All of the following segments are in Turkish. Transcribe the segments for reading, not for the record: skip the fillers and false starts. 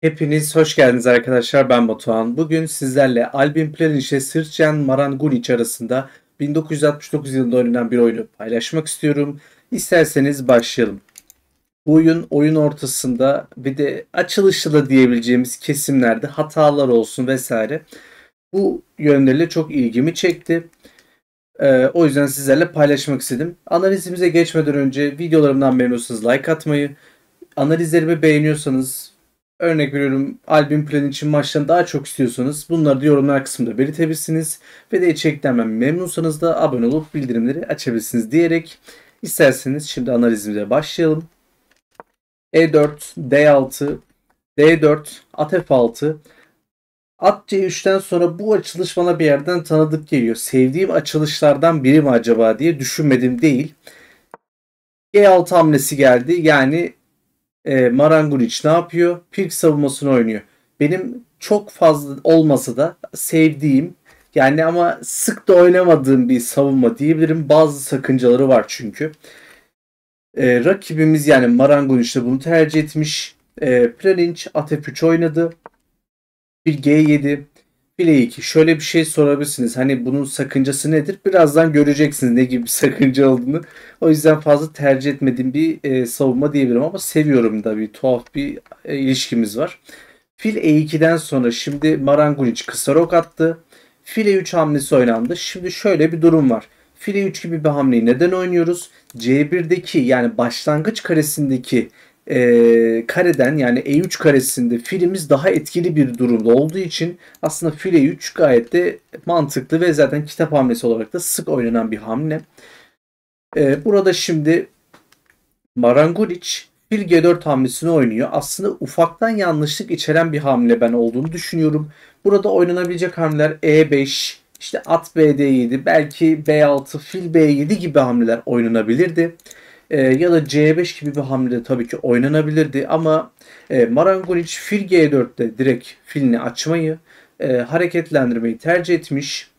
Hepiniz hoş geldiniz arkadaşlar. Ben Batuhan. Bugün sizlerle Albin Planish ile Srdjan Marangunic arasında 1969 yılında oynanan bir oyunu paylaşmak istiyorum. İsterseniz başlayalım. Bu oyun ortasında bir de açılışta da diyebileceğimiz kesimlerde hatalar olsun vesaire. Bu yönleriyle çok ilgimi çekti. O yüzden sizlerle paylaşmak istedim. Analizimize geçmeden önce videolarımdan memnunsanız like atmayı, analizlerimi beğeniyorsanız, örnek veriyorum, Albin Planic'in maçlarını daha çok istiyorsanız bunları da yorumlar kısmında belirtebilirsiniz. Ve de içerikten memnunsanız da abone olup bildirimleri açabilirsiniz diyerek isterseniz şimdi analizimize başlayalım. E4, D6, D4, at F6. At C3'ten sonra bu açılış bana bir yerden tanıdık geliyor. Sevdiğim açılışlardan biri mi acaba diye düşünmedim değil. G6 hamlesi geldi. Yani Marangunic ne yapıyor? Pik savunmasını oynuyor. Benim çok fazla olmasa da sevdiğim, yani ama sık da oynamadığım bir savunma diyebilirim. Bazı sakıncaları var çünkü. Rakibimiz yani Marangunic de bunu tercih etmiş. Planic at F3 oynadı. Bir G7, fil E2. Şöyle bir şey sorabilirsiniz. Hani bunun sakıncası nedir? Birazdan göreceksiniz ne gibi bir sakınca olduğunu. O yüzden fazla tercih etmediğim bir savunma diyebilirim ama seviyorum da, bir tuhaf bir ilişkimiz var. Fil E2'den sonra şimdi Marangunic kısa rok attı. Fil E3 hamlesi oynandı. Şimdi şöyle bir durum var. Fil E3 gibi bir hamleyi neden oynuyoruz? C1'deki yani başlangıç karesindeki kareden, yani E3 karesinde filimiz daha etkili bir durumda olduğu için aslında fil E3 gayet de mantıklı ve zaten kitap hamlesi olarak da sık oynanan bir hamle. Burada şimdi Marangunic fil G4 hamlesini oynuyor. Aslında ufaktan yanlışlık içeren bir hamle ben olduğunu düşünüyorum. Burada oynanabilecek hamleler E5, işte at BD7, belki B6, fil B7 gibi hamleler oynanabilirdi. Ya da C5 gibi bir hamle tabii ki oynanabilirdi ama Marangonic fil G4'te direkt filini açmayı, hareketlendirmeyi tercih etmiş.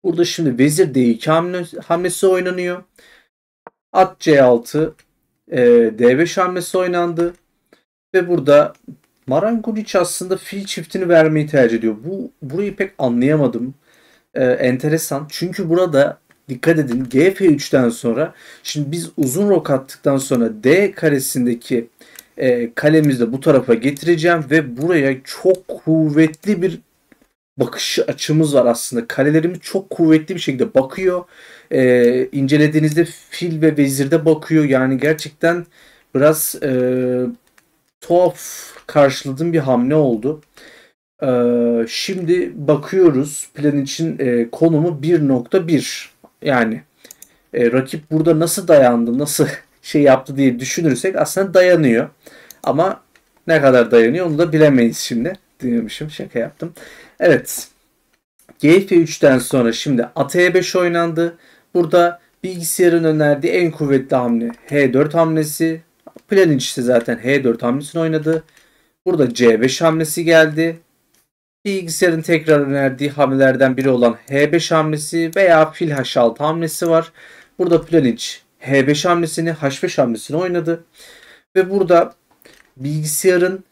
Burada şimdi vezir D2 hamlesi oynanıyor. At C6, D5 hamlesi oynandı. Ve burada Marangonic aslında fil çiftini vermeyi tercih ediyor. Burayı pek anlayamadım. Enteresan. Çünkü burada dikkat edin, GF3'ten sonra şimdi biz uzun rok attıktan sonra D karesindeki kalemizi de bu tarafa getireceğim ve buraya çok kuvvetli bir bakış açımız var aslında. Kalelerimiz çok kuvvetli bir şekilde bakıyor. İncelediğinizde fil ve vezirde bakıyor. Yani gerçekten biraz tuhaf karşıladığım bir hamle oldu. Şimdi bakıyoruz plan için konumu 1.1. Yani rakip burada nasıl dayandı, nasıl şey yaptı diye düşünürsek aslında dayanıyor. Ama ne kadar dayanıyor onu da bilemeyiz şimdi. Diyormuşum, şaka yaptım. Evet. GF3'ten sonra şimdi at E5 oynandı. Burada bilgisayarın önerdiği en kuvvetli hamle H4 hamlesi. Plan işte zaten H4 hamlesini oynadı. Burada C5 hamlesi geldi. Bilgisayarın tekrar önerdiği hamlelerden biri olan H5 hamlesi veya fil H6 hamlesi var. Burada Planic H5 hamlesini, H5 hamlesini oynadı. Ve burada bilgisayarın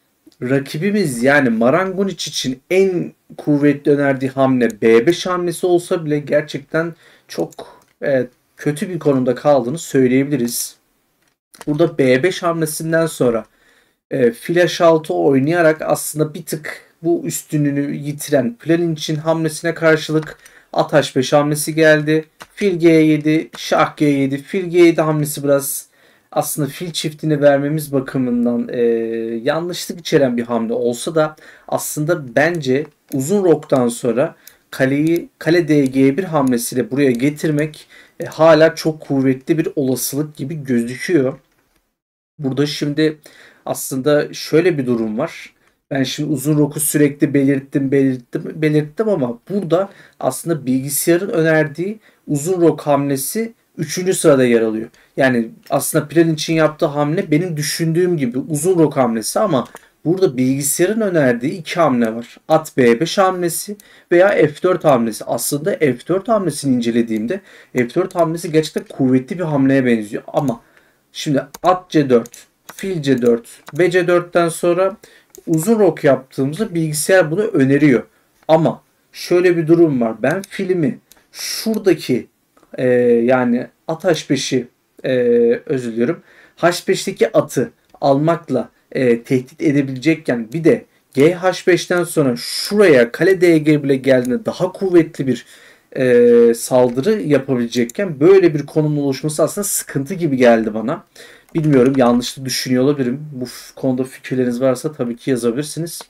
rakibimiz yani Marangonic için en kuvvetli önerdiği hamle B5 hamlesi olsa bile gerçekten çok kötü bir konumda kaldığını söyleyebiliriz. Burada B5 hamlesinden sonra fil H6 oynayarak aslında bir tık bu üstünlüğünü yitiren Planin için hamlesine karşılık at H5 hamlesi geldi. Fil G7, şah G7, fil G7 hamlesi biraz aslında fil çiftini vermemiz bakımından yanlışlık içeren bir hamle olsa da aslında bence uzun roktan sonra kale DG1 hamlesiyle buraya getirmek hala çok kuvvetli bir olasılık gibi gözüküyor. Burada şimdi aslında şöyle bir durum var. Ben şimdi uzun roku sürekli belirttim ama burada aslında bilgisayarın önerdiği uzun rok hamlesi 3. sırada yer alıyor. Yani aslında plan için yaptığı hamle benim düşündüğüm gibi uzun rok hamlesi ama burada bilgisayarın önerdiği iki hamle var. At B5 hamlesi veya F4 hamlesi. Aslında F4 hamlesini incelediğimde F4 hamlesi gerçekten kuvvetli bir hamleye benziyor ama şimdi at C4, fil C4, ve C4'ten sonra uzun rok yaptığımızda bilgisayar bunu öneriyor. Ama şöyle bir durum var. Ben filmi şuradaki yani at H5'i özür diliyorum. H5'teki atı almakla tehdit edebilecekken bir de GH5'ten sonra şuraya kale DG bile geldiğinde daha kuvvetli bir saldırı yapabilecekken böyle bir konumla oluşması aslında sıkıntı gibi geldi bana. Bilmiyorum, yanlış da düşünüyor olabilirim. Bu konuda fikirleriniz varsa tabii ki yazabilirsiniz.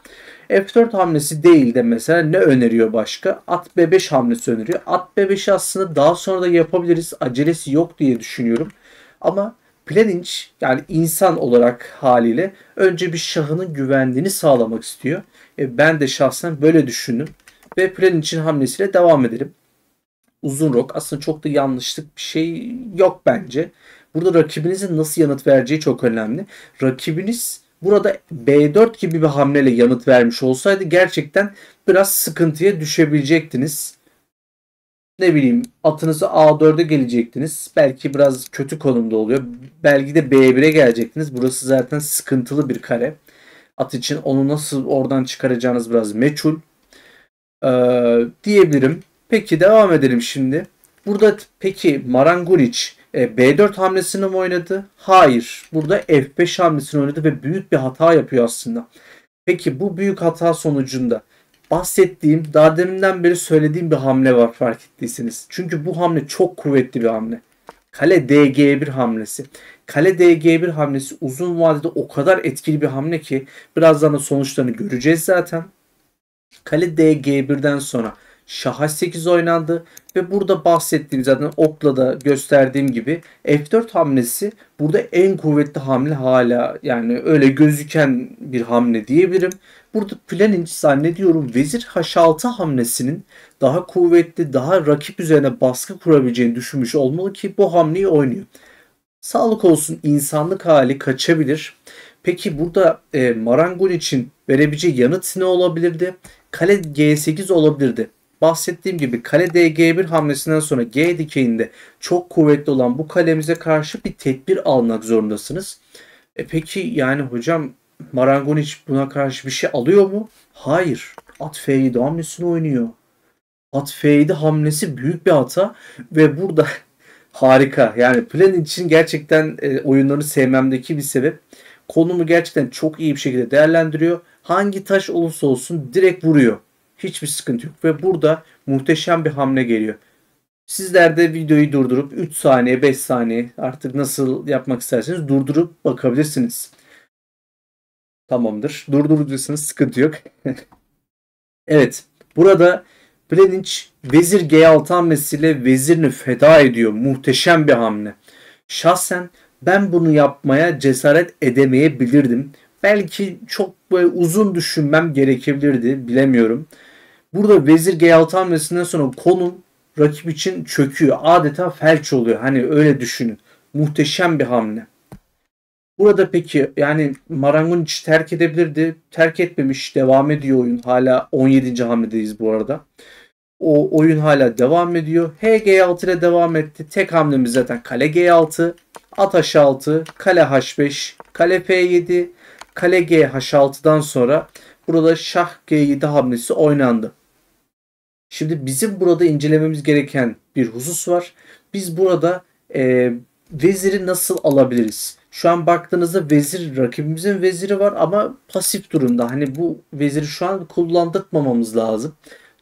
F4 hamlesi değil de mesela ne öneriyor başka? At B5 hamlesi öneriyor. At B5'i aslında daha sonra da yapabiliriz. Acelesi yok diye düşünüyorum. Ama Planinc yani insan olarak haliyle önce bir şahının güvenliğini sağlamak istiyor. Ben de şahsen böyle düşündüm. Ve Planinc'in hamlesiyle devam edelim. Uzun rok aslında çok da yanlışlık bir şey yok bence. Burada rakibinizin nasıl yanıt vereceği çok önemli. Rakibiniz burada B4 gibi bir hamleyle yanıt vermiş olsaydı gerçekten biraz sıkıntıya düşebilecektiniz. Ne bileyim, atınızı A4'e gelecektiniz. Belki biraz kötü konumda oluyor. Belki de B1'e gelecektiniz. Burası zaten sıkıntılı bir kare. At için onu nasıl oradan çıkaracağınız biraz meçhul diyebilirim. Peki devam edelim şimdi. Burada peki Maranguric B4 hamlesini mi oynadı? Hayır. Burada F5 hamlesini oynadı ve büyük bir hata yapıyor aslında. Peki bu büyük hata sonucunda bahsettiğim, daha deminden beri söylediğim bir hamle var fark ettiyseniz. Çünkü bu hamle çok kuvvetli bir hamle. Kale DG1 hamlesi. Kale DG1 hamlesi uzun vadede o kadar etkili bir hamle ki birazdan da sonuçlarını göreceğiz zaten. Kale DG1'den sonra Şah H8 oynandı ve burada bahsettiğim, zaten okla da gösterdiğim gibi F4 hamlesi burada en kuvvetli hamle hala, yani öyle gözüken bir hamle diyebilirim. Burada Planinc zannediyorum Vezir H6 hamlesinin daha kuvvetli, daha rakip üzerine baskı kurabileceğini düşünmüş olmalı ki bu hamleyi oynuyor. Sağlık olsun, insanlık hali kaçabilir. Peki burada Marangon için verebileceği yanıt ne olabilirdi? Kale G8 olabilirdi. Bahsettiğim gibi kale DG1 hamlesinden sonra G dikeyinde çok kuvvetli olan bu kalemize karşı bir tedbir almak zorundasınız. Peki yani hocam, Marangonic buna karşı bir şey alıyor mu? Hayır. At F7 hamlesini oynuyor. At F7 hamlesi büyük bir hata ve burada harika. Yani Planin için gerçekten oyunlarını sevmemdeki bir sebep. Konumu gerçekten çok iyi bir şekilde değerlendiriyor. Hangi taş olursa olsun direkt vuruyor. Hiçbir sıkıntı yok. Ve burada muhteşem bir hamle geliyor. Sizler de videoyu durdurup 3 saniye 5 saniye artık nasıl yapmak isterseniz durdurup bakabilirsiniz. Tamamdır. Durdurursanız sıkıntı yok. Evet. Burada Planinc vezir G6 hamlesiyle vezirini feda ediyor. Muhteşem bir hamle. Şahsen ben bunu yapmaya cesaret edemeyebilirdim. Belki çok böyle uzun düşünmem gerekebilirdi. Bilemiyorum. Burada vezir G6 hamlesinden sonra konum rakip için çöküyor. Adeta felç oluyor. Hani öyle düşünün. Muhteşem bir hamle. Burada peki yani Marangonic terk edebilirdi. Terk etmemiş. Devam ediyor oyun. Hala 17. hamledeyiz bu arada. O oyun hala devam ediyor. HG6 ile devam etti. Tek hamlemiz zaten kale G6, at H6, kale H5, kale F7, kale G H6'dan sonra burada şah G7 hamlesi oynandı. Şimdi bizim burada incelememiz gereken bir husus var. Biz burada veziri nasıl alabiliriz? Şu an baktığınızda vezir, rakibimizin veziri var ama pasif durumda. Hani bu veziri şu an kullandırmamamız lazım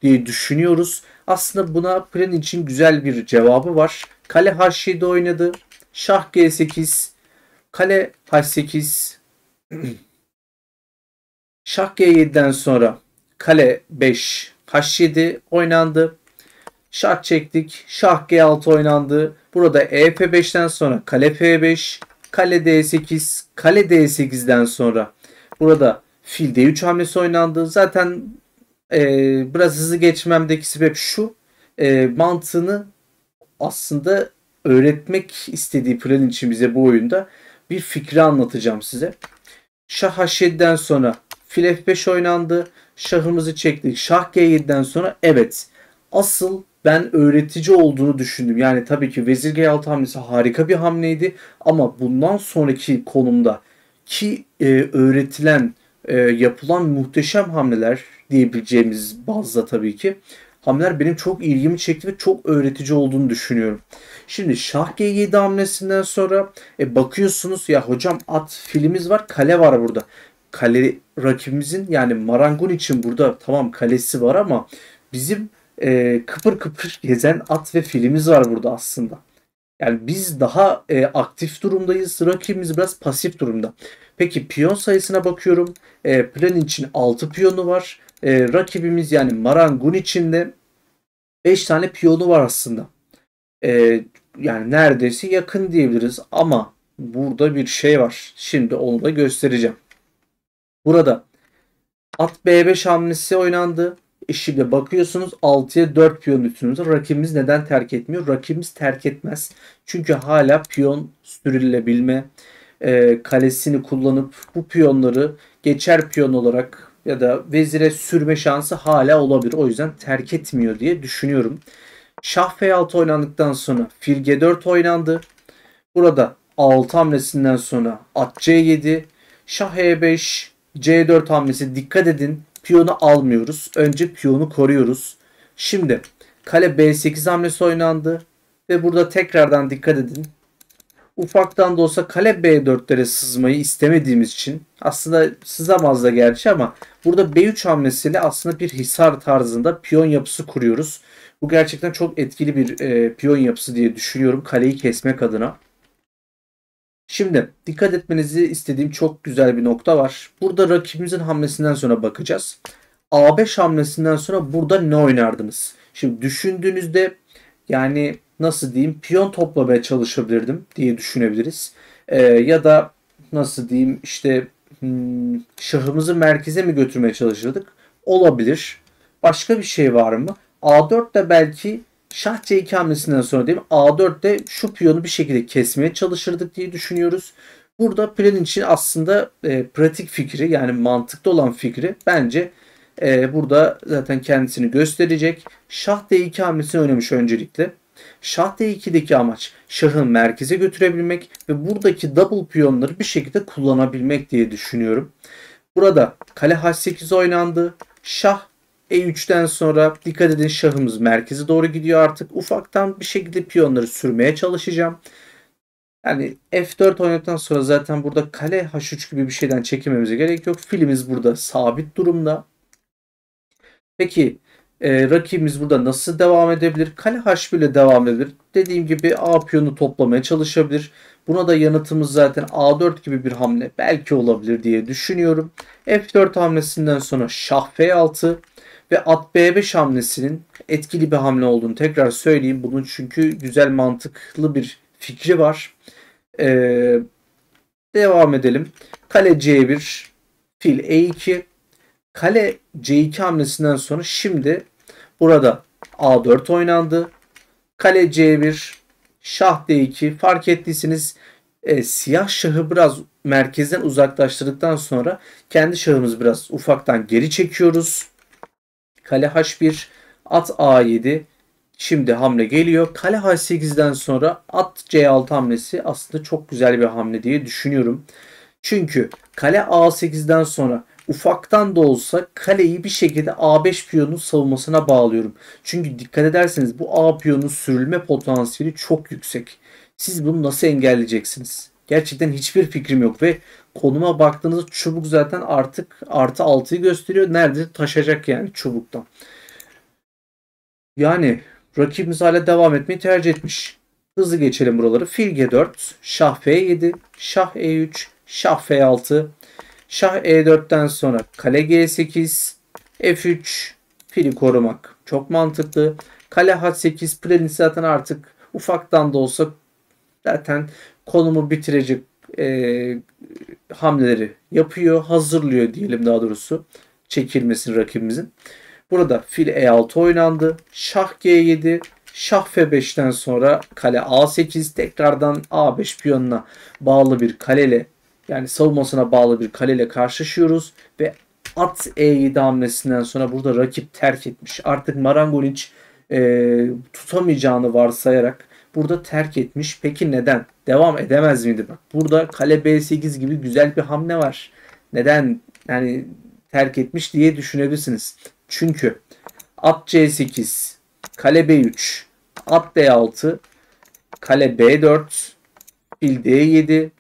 diye düşünüyoruz. Aslında buna Plan için güzel bir cevabı var. Kale H7 oynadı. Şah G8, kale H8, Şah G7'den sonra kale 5, H7 oynandı. Şah çektik. Şah G6 oynandı. Burada EF5'ten sonra kale F5, kale D8, kale D8'den sonra burada fil D3 hamlesi oynandı. Zaten biraz hızlı geçmemdeki sebep şu. Mantığını aslında öğretmek istediği plan için bize bu oyunda bir fikri anlatacağım size. Şah H7'den sonra fil F5 oynandı. Şahımızı çektik. Şah G7'den sonra evet, asıl ben öğretici olduğunu düşündüm. Yani tabii ki vezir G6 hamlesi harika bir hamleydi ama bundan sonraki konumda ki öğretilen, yapılan muhteşem hamleler diyebileceğimiz bazda tabii ki hamleler benim çok ilgimi çekti ve çok öğretici olduğunu düşünüyorum. Şimdi şah G7 hamlesinden sonra bakıyorsunuz ya hocam at filimiz var, kale var burada. Kale rakibimizin yani Marangun için burada tamam kalesi var ama bizim kıpır kıpır gezen at ve filimiz var burada aslında. Yani biz daha aktif durumdayız. Rakibimiz biraz pasif durumda. Peki piyon sayısına bakıyorum. Plan için 6 piyonu var. Rakibimiz yani Marangun için de 5 tane piyonu var aslında. Yani neredeyse yakın diyebiliriz ama burada bir şey var. Şimdi onu da göstereceğim. Burada at B5 hamlesi oynandı. Şimdi bakıyorsunuz 6'ya 4 piyon üstünüzde. Rakibimiz neden terk etmiyor? Rakibimiz terk etmez. Çünkü hala piyon sürülebilme kalesini kullanıp bu piyonları geçer piyon olarak ya da vezire sürme şansı hala olabilir. O yüzden terk etmiyor diye düşünüyorum. Şah F6 oynandıktan sonra fil G4 oynandı. Burada 6 hamlesinden sonra at C7, şah E5, C4 hamlesi dikkat edin. Piyonu almıyoruz. Önce piyonu koruyoruz. Şimdi kale B8 hamlesi oynandı. Ve burada tekrardan dikkat edin. Ufaktan da olsa kale B4'lere sızmayı istemediğimiz için aslında sızamaz da gerçi ama burada B3 hamlesiyle aslında bir hisar tarzında piyon yapısı kuruyoruz. Bu gerçekten çok etkili bir piyon yapısı diye düşünüyorum kaleyi kesmek adına. Şimdi dikkat etmenizi istediğim çok güzel bir nokta var. Burada rakibimizin hamlesinden sonra bakacağız. A5 hamlesinden sonra burada ne oynardınız? Şimdi düşündüğünüzde yani nasıl diyeyim piyon toplamaya çalışabilirdim diye düşünebiliriz. Ya da nasıl diyeyim işte şahımızı merkeze mi götürmeye çalışırdık? Olabilir. Başka bir şey var mı? A4'te belki şah C2 hamlesinden sonra değil mi? A4'te şu piyonu bir şekilde kesmeye çalışırdık diye düşünüyoruz. Burada plan için aslında pratik fikri yani mantıklı olan fikri bence burada zaten kendisini gösterecek. Şah D2 hamlesini oynamış öncelikle. Şah D2'deki amaç şahı merkeze götürebilmek ve buradaki double piyonları bir şekilde kullanabilmek diye düşünüyorum. Burada kale H8 oynandı. Şah E3'ten sonra dikkat edin şahımız merkeze doğru gidiyor artık. Ufaktan bir şekilde piyonları sürmeye çalışacağım. Yani F4 oynadıktan sonra zaten burada kale H3 gibi bir şeyden çekilmemize gerek yok. Filimiz burada sabit durumda. Peki rakibimiz burada nasıl devam edebilir? Kale H1 ile devam edebilir. Dediğim gibi A piyonu toplamaya çalışabilir. Buna da yanıtımız zaten A4 gibi bir hamle belki olabilir diye düşünüyorum. F4 hamlesinden sonra şah F6 ve at B5 hamlesinin etkili bir hamle olduğunu tekrar söyleyeyim. Bunun çünkü güzel mantıklı bir fikri var. Devam edelim. Kale C1, fil E2, kale C2 hamlesinden sonra şimdi burada A4 oynandı. Kale C1, şah D2 fark ettiyseniz siyah şahı biraz merkezden uzaklaştırdıktan sonra kendi şahımızı biraz ufaktan geri çekiyoruz. Kale H1, at A7. Şimdi hamle geliyor. Kale H8'den sonra at C6 hamlesi aslında çok güzel bir hamle diye düşünüyorum. Çünkü kale A8'den sonra ufaktan da olsa kaleyi bir şekilde A5 piyonun savunmasına bağlıyorum. Çünkü dikkat ederseniz bu A piyonun sürülme potansiyeli çok yüksek. Siz bunu nasıl engelleyeceksiniz? Gerçekten hiçbir fikrim yok ve konuma baktığınızda çubuk zaten artık artı 6'yı gösteriyor. Neredeyse taşacak yani çubuktan. Yani rakibimiz hala devam etmeyi tercih etmiş. Hızlı geçelim buraları. Fil G4, şah F7, şah E3, şah F6, şah E4'ten sonra kale G8, F3, fili korumak. Çok mantıklı. Kale H8, planı zaten artık ufaktan da olsa zaten konumu bitirecek hamleleri yapıyor, hazırlıyor diyelim daha doğrusu çekilmesini rakibimizin. Burada fil E6 oynandı. Şah G7, şah F5'ten sonra kale A8 tekrardan A5 piyonuna bağlı bir kaleyle yani savunmasına bağlı bir kaleyle karşılaşıyoruz ve at E7 hamlesinden sonra burada rakip terk etmiş. Artık Marangonic tutamayacağını varsayarak burada terk etmiş. Peki neden? Devam edemez miydi? Bak burada kale B8 gibi güzel bir hamle var. Neden yani terk etmiş diye düşünebilirsiniz. Çünkü at C8, kale B3, at D6, kale B4, fil D7,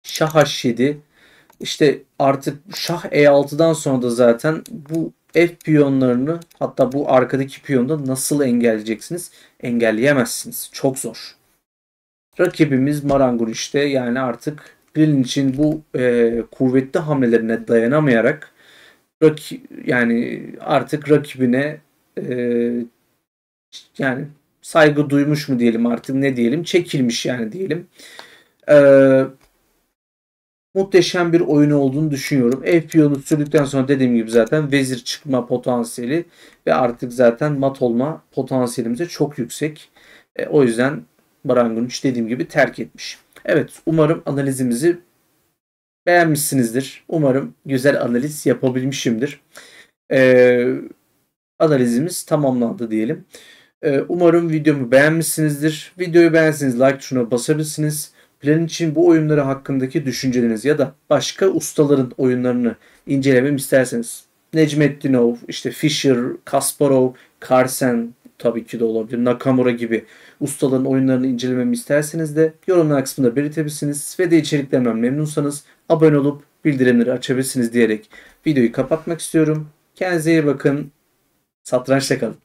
şah H7. İşte artık şah E6'dan sonra da zaten bu F piyonlarını, hatta bu arkadaki piyonu da nasıl engelleyeceksiniz? Engelleyemezsiniz. Çok zor. Rakibimiz Marangur işte, yani artık Krilinch'in bu kuvvetli hamlelerine dayanamayarak yani artık rakibine yani saygı duymuş mu diyelim, artık ne diyelim, çekilmiş yani diyelim. E, Muhteşem bir oyun olduğunu düşünüyorum. F piyonu sürdükten sonra dediğim gibi zaten vezir çıkma potansiyeli ve artık zaten mat olma potansiyelimiz de çok yüksek. O yüzden Baranguç dediğim gibi terk etmiş. Evet, umarım analizimizi beğenmişsinizdir. Umarım güzel analiz yapabilmişimdir. Analizimiz tamamlandı diyelim. Umarım videomu beğenmişsinizdir. Videoyu beğenseniz like tuşuna basabilirsiniz. Plan için bu oyunları hakkındaki düşünceleriniz ya da başka ustaların oyunlarını incelememi isterseniz Necmettinov, işte Fischer, Kasparov, Carlsen tabii ki de olabilir, Nakamura gibi ustaların oyunlarını incelememi isterseniz de yorumlar kısmında belirtebilirsiniz ve de içeriklerimden memnunsanız abone olup bildirimleri açabilirsiniz diyerek videoyu kapatmak istiyorum. Kendinize iyi bakın. Satrançta kalın.